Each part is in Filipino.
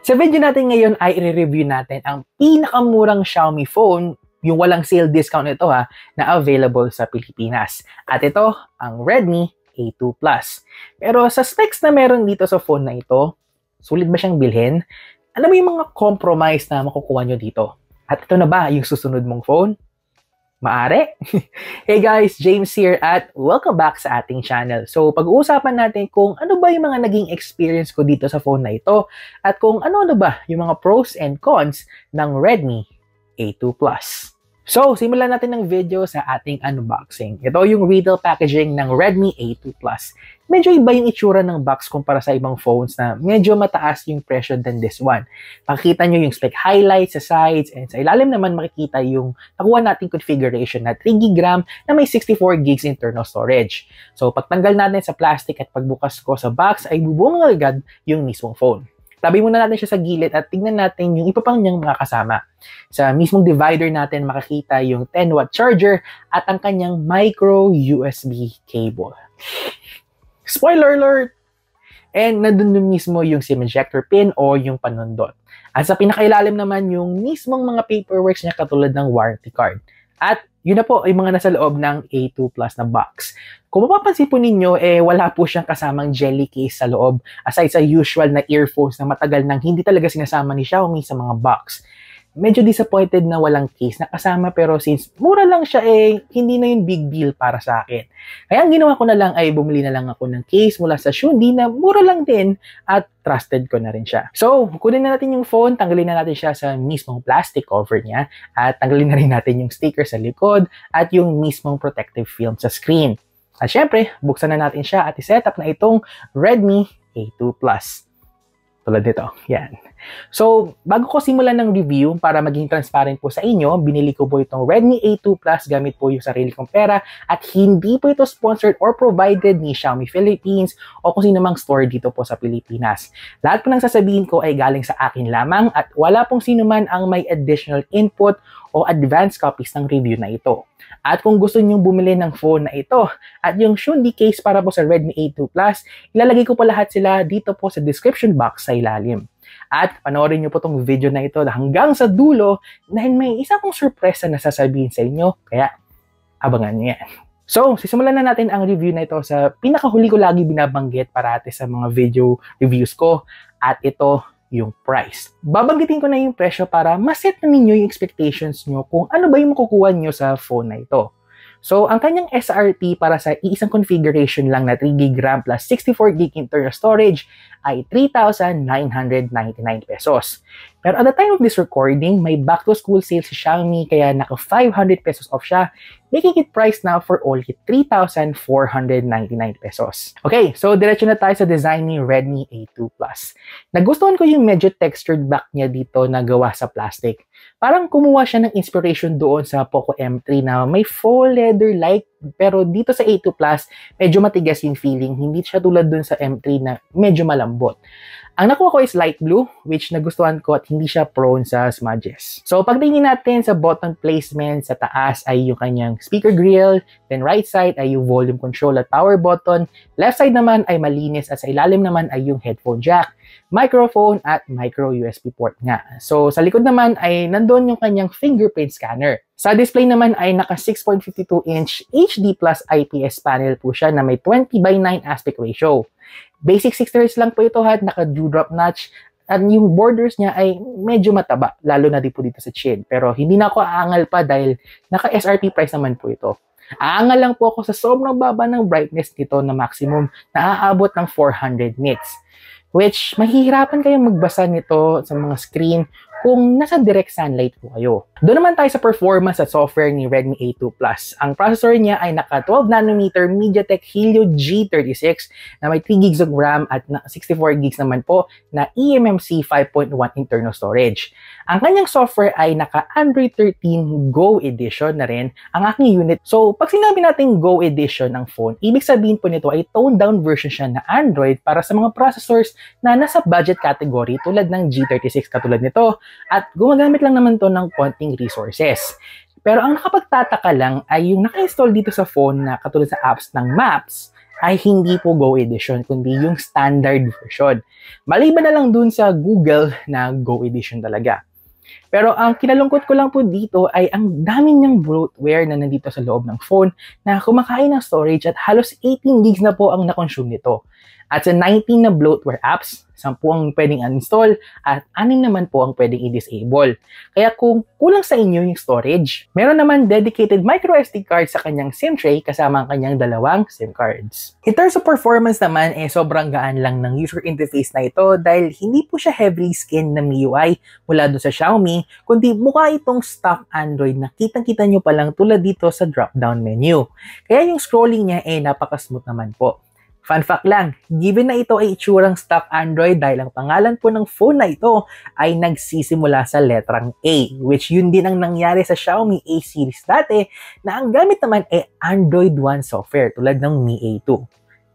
Sa video natin ngayon ay i-review natin ang pinakamurang Xiaomi phone, yung walang sale discount ito na available sa Pilipinas. At ito, ang Redmi A2 Plus. Pero sa specs na meron dito sa phone na ito, sulit ba siyang bilhin? Ano ba yung mga compromise na makukuha nyo dito? At ito na ba yung susunod mong phone? Maari? Hey guys, James here at welcome back sa ating channel. So pag-uusapan natin kung ano ba yung mga naging experience ko dito sa phone na ito at kung ano ba yung mga pros and cons ng Redmi A2 Plus. So, simulan natin ng video sa ating unboxing. Ito yung retail packaging ng Redmi A2 Plus. Medyo iba yung itsura ng box kumpara sa ibang phones na medyo mataas yung presyo than this one. Makikita nyo yung spec highlights sa sides and sa ilalim naman makikita yung nakuha nating configuration na 3GB na may 64GB internal storage. So, pagtanggal natin sa plastic at pagbukas ko sa box ay bubuong agad yung mismong phone. Tabi muna natin siya sa gilid at tignan natin yung iba pang niyang mga kasama. Sa mismong divider natin makikita yung 10W charger at ang kanyang micro USB cable. Spoiler alert! And nandun mismo yung SIM ejector pin o yung panundot. At sa pinakailalim naman yung mismong mga paperworks niya katulad ng warranty card. At yun na po ay mga nasa loob ng A2 Plus na box. Kung mapapansin po ninyo, wala po siyang kasamang jelly case sa loob aside sa usual na earphones na matagal nang hindi talaga sinasama ni Xiaomi sa mga box. Medyo disappointed na walang case na kasama pero since mura lang siya hindi na yun big deal para sa akin. Kaya ang ginawa ko na lang ay bumili na lang ako ng case mula sa Xundi na mura lang din at trusted ko na rin siya. So, kunin na natin yung phone, tanggalin na natin siya sa mismong plastic cover niya at tanggalin na rin natin yung sticker sa likod at yung mismong protective film sa screen. At syempre, buksan na natin siya at iset up na itong Redmi A2 Plus. Tulad nito. Yan. So, bago ko simulan ng review, para maging transparent po sa inyo, binili ko po itong Redmi A2 Plus gamit po yung sarili kong pera at hindi po ito sponsored or provided ni Xiaomi Philippines o kung sino mang store dito po sa Pilipinas. Lahat po ng sasabihin ko ay galing sa akin lamang at wala pong sino man ang may additional input o advanced copies ng review na ito. At kung gusto niyo bumili ng phone na ito at yung Xundi case para po sa Redmi A2 Plus, ilalagay ko po lahat sila dito po sa description box sa ilalim. At panoorin niyo po tong video na ito hanggang sa dulo dahil may isa pong surpresa na sasabihin sa inyo, kaya abangan niyo yan. So, sisimulan na natin ang review na ito sa pinakahuli ko lagi binabanggit parati sa mga video reviews ko at ito yung price. Babanggitin ko na yung presyo para maset na ninyo yung expectations nyo kung ano ba yung makukuha nyo sa phone na ito. So, ang kanyang SRP para sa iisang configuration lang na 3GB RAM plus 64GB internal storage ay 3,999 pesos. Pero at the time of this recording, may back-to-school sale si Xiaomi kaya naka 500 pesos off siya, making it priced now for only 3,499 pesos. Okay, so diretso na tayo sa design ni Redmi A2 Plus. Nagustuhan ko yung medyo textured back niya dito na gawa sa plastic. Parang kumuha siya ng inspiration doon sa Poco M3 na may faux leather-like pero dito sa A2 Plus, medyo matigas yung feeling. Hindi siya tulad doon sa M3 na medyo malambot. Ang nakuha ko is light blue, which nagustuhan ko at hindi siya prone sa smudges. So, pagtingin natin sa button placement, sa taas ay yung kanyang speaker grill, then right side ay yung volume control at power button, left side naman ay malinis at sa ilalim naman ay yung headphone jack, microphone at micro USB port nga. So, sa likod naman ay nandun yung kanyang fingerprint scanner. Sa display naman ay naka 6.52-inch HD Plus IPS panel po siya na may 20:9 aspect ratio. Basic 6 lang po ito at naka-dewdrop notch at yung borders niya ay medyo mataba, lalo na din po dito sa chin. Pero hindi na ako aangal pa dahil naka-SRP price naman po ito. Aangal lang po ako sa sobrang baba ng brightness nito na maximum na aabot ng 400 nits. Which mahihirapan kayong magbasa nito sa mga screen kung nasa direct sunlight po kayo. Doon naman tayo sa performance at software ni Redmi A2 Plus. Ang processor niya ay naka 12nm MediaTek Helio G36 na may 3GB of RAM at 64GB naman po na eMMC 5.1 internal storage. Ang kanyang software ay naka Android 13 Go Edition na rin ang aking unit. So, pag sinabi natin Go Edition ng phone, ibig sabihin po nito ay toned down version siya na Android para sa mga processors na nasa budget category tulad ng G36 katulad nito at gumagamit lang naman to ng konting resources. Pero ang nakapagtataka lang ay yung naka-install dito sa phone na katulad sa apps ng Maps ay hindi po Go Edition, kundi yung standard version. Maliban na lang dun sa Google na Go Edition talaga. Pero ang kinalungkot ko lang po dito ay ang dami niyang bloatware na nandito sa loob ng phone na kumakain ng storage at halos 18 gigs na po ang na-consume nito. At sa 19 na bloatware apps, 10 ang pwedeng uninstall at 6 naman po ang pwedeng i-disable. Kaya kung kulang sa inyo yung storage, meron naman dedicated microSD card sa kanyang SIM tray kasama ang kanyang 2 SIM cards. In terms of performance naman, sobrang gaan lang ng user interface na ito dahil hindi po siya heavily skinned na MIUI mula doon sa Xiaomi, kundi mukha itong stock Android na kitang-kita nyo palang tulad dito sa drop-down menu. Kaya yung scrolling niya napaka-smooth naman po. Fun fact lang, given na ito ay itsurang stock Android dahil ang pangalan po ng phone na ito ay nagsisimula sa letrang A, which yun din ang nangyari sa Xiaomi A series dati na ang gamit naman ay Android One software tulad ng Mi A2.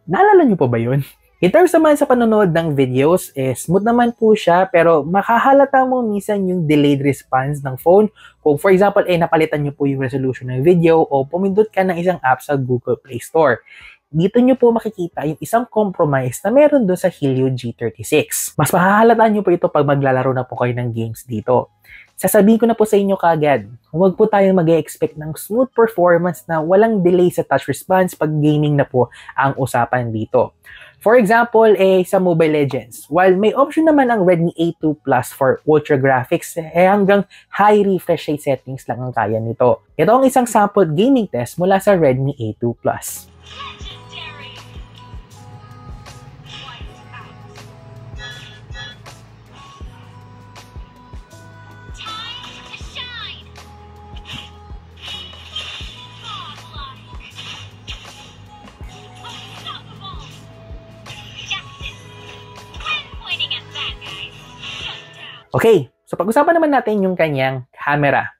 Naalala nyo pa ba yun? In terms naman sa panonood ng videos, smooth naman po siya pero makahalata mo minsan yung delayed response ng phone. Kung for example, napalitan nyo po yung resolution ng video o pumindot ka ng isang app sa Google Play Store. Dito nyo po makikita yung isang compromise na meron doon sa Helio G36. Mas mahahalata nyo po ito pag maglalaro na po kayo ng games dito. Sasabihin ko na po sa inyo kagad, huwag po tayong mag-expect ng smooth performance na walang delay sa touch response pag gaming na po ang usapan dito. For example, sa Mobile Legends, while may option naman ang Redmi A2 Plus for ultra graphics, hanggang high refresh rate settings lang ang kaya nito. Ito ang isang sample gaming test mula sa Redmi A2 Plus. Okay, so pag-usapan naman natin yung kanyang camera.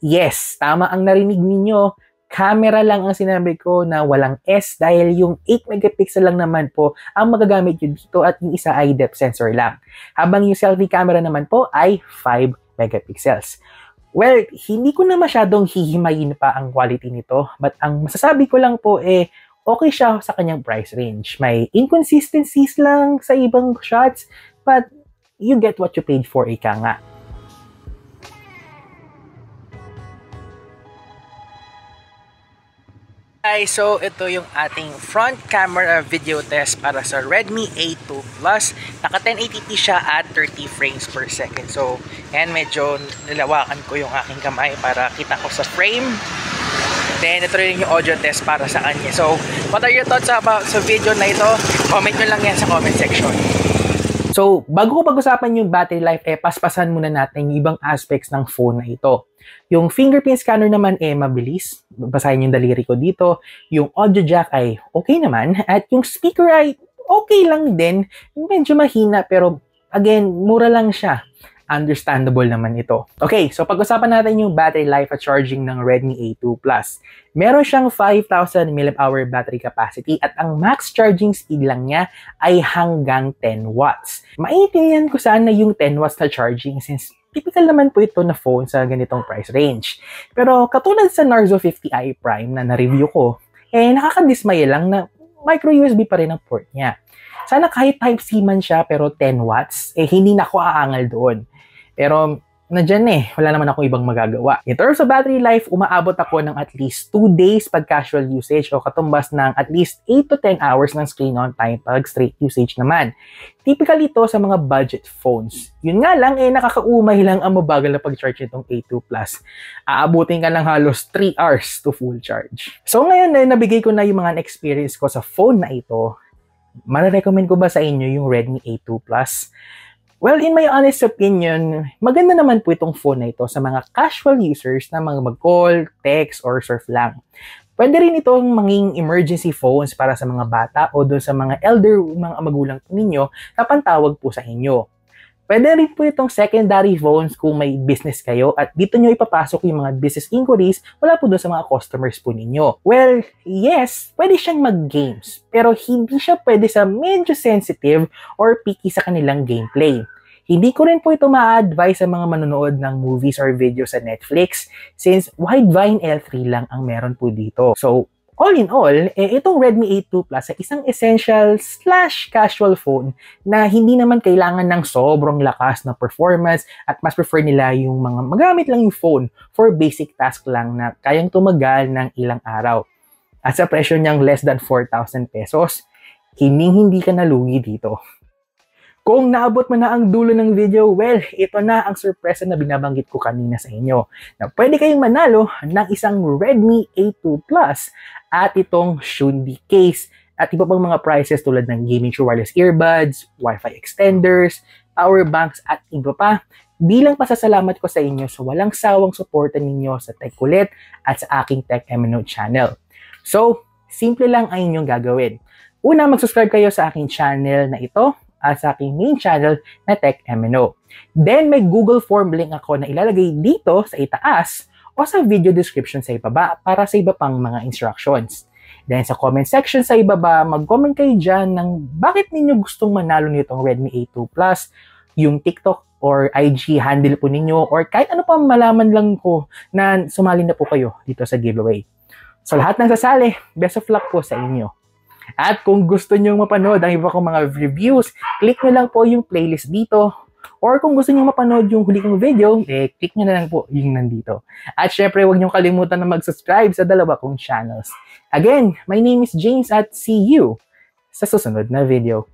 Yes, tama ang narinig ninyo. Camera lang ang sinabi ko na walang S dahil yung 8 megapixel lang naman po ang magagamit nyo dito at yung isa ay depth sensor lang. Habang yung selfie camera naman po ay 5 megapixels. Well, hindi ko na masyadong hihimayin pa ang quality nito, but ang masasabi ko lang po okay siya sa kanyang price range. May inconsistencies lang sa ibang shots, but you get what you paid for, ika nga. Guys, so ito yung ating front camera video test para sa Redmi A2 Plus. Naka 1080p siya at 30 frames per second. So, yan, medyo nilawakan ko yung aking kamay para kita ko sa frame. Then, ito rin yung audio test para sa kanya. So, what are your thoughts about sa video na ito? Comment nyo lang yan sa comment section. So, bago ko pag-usapan yung battery life, paspasan muna natin yung ibang aspects ng phone na ito. Yung fingerprint scanner naman mabilis. Basahin yung daliri ko dito. Yung audio jack ay okay naman. At yung speaker ay okay lang din. Medyo mahina pero again, mura lang siya. Understandable naman ito. Okay, so pag-usapan natin yung battery life at charging ng Redmi A2 Plus. Meron siyang 5,000 mAh battery capacity at ang max charging speed lang niya ay hanggang 10 watts. Maintindihan ko sana yung 10 watts na charging since typical naman po ito na phone sa ganitong price range. Pero katulad sa Narzo 50i Prime na na-review ko, nakakadismaya lang na micro USB pa rin ang port niya. Sana kahit Type-C man siya pero 10 watts, hindi na ako aangal doon. Pero nandyan wala naman ako ibang magagawa. In terms of battery life, umaabot ako ng at least 2 days pag casual usage o katumbas ng at least 8 to 10 hours ng screen on time pag straight usage naman. Typical ito sa mga budget phones. Yun nga lang, nakakaumay lang ang mabagal na pag-charge nitong A2 Plus. Aabutin ka ng halos 3 hours to full charge. So ngayon nabigay ko na yung mga experience ko sa phone na ito. Mare-recommend ko ba sa inyo yung Redmi A2 Plus? Well, in my honest opinion, maganda naman po itong phone na ito sa mga casual users na mga mag-call, text, or surf lang. Pwede rin itong maging emergency phones para sa mga bata o doon sa mga elder, mga magulang ninyo na pantawag po sa inyo. Pwede rin po itong secondary phones kung may business kayo at dito nyo ipapasok yung mga business inquiries wala po doon sa mga customers po ninyo. Well, yes, pwede siyang mag-games pero hindi siya pwede sa medyo sensitive or picky sa kanilang gameplay. Hindi ko rin po ito ma-advise sa mga manonood ng movies or videos sa Netflix since Widevine L3 lang ang meron po dito. So, All in all, itong Redmi 8 II Plus ay isang essential/casual phone na hindi naman kailangan ng sobrang lakas na performance at mas prefer nila yung mga magamit lang yung phone for basic task lang na kayang tumagal ng ilang araw. At sa presyo niyang less than 4,000 pesos, hindi ka nalugi dito. Kung naabot mo na ang dulo ng video, well, ito na ang sorpresa na binabanggit ko kanina sa inyo. Na pwede kayong manalo ng isang Redmi 8 II Plus at itong Shundi case at iba pang mga prizes tulad ng gaming true wireless earbuds, Wi-Fi extenders, power banks at iba pa. Bilang pasasalamat ko sa inyo sa walang sawang suporta ninyo sa Tech Kulit at sa aking Tech MNO channel. So, simple lang ang inyong gagawin. Una, mag-subscribe kayo sa aking channel na ito at sa aking main channel na Tech MNO. Then, may Google Form link ako na ilalagay dito sa itaas o sa video description sa ibaba para sa iba pang mga instructions. Then, sa comment section sa ibaba, mag-comment kayo dyan ng bakit ninyo gustong manalo nitong Redmi 8 II Plus, yung TikTok or IG handle po ninyo, or kahit ano pa malaman lang ko na sumali na po kayo dito sa giveaway. So, lahat ng sasali, best of luck po sa inyo. At kung gusto nyo mapanood ang iba kong mga reviews, click nyo lang po yung playlist dito. Or kung gusto nyo mapanood yung huli kong video, click nyo na lang po yung nandito. At syempre, huwag nyo kalimutan na mag-subscribe sa dalawa kong channels. Again, my name is James at see you sa susunod na video.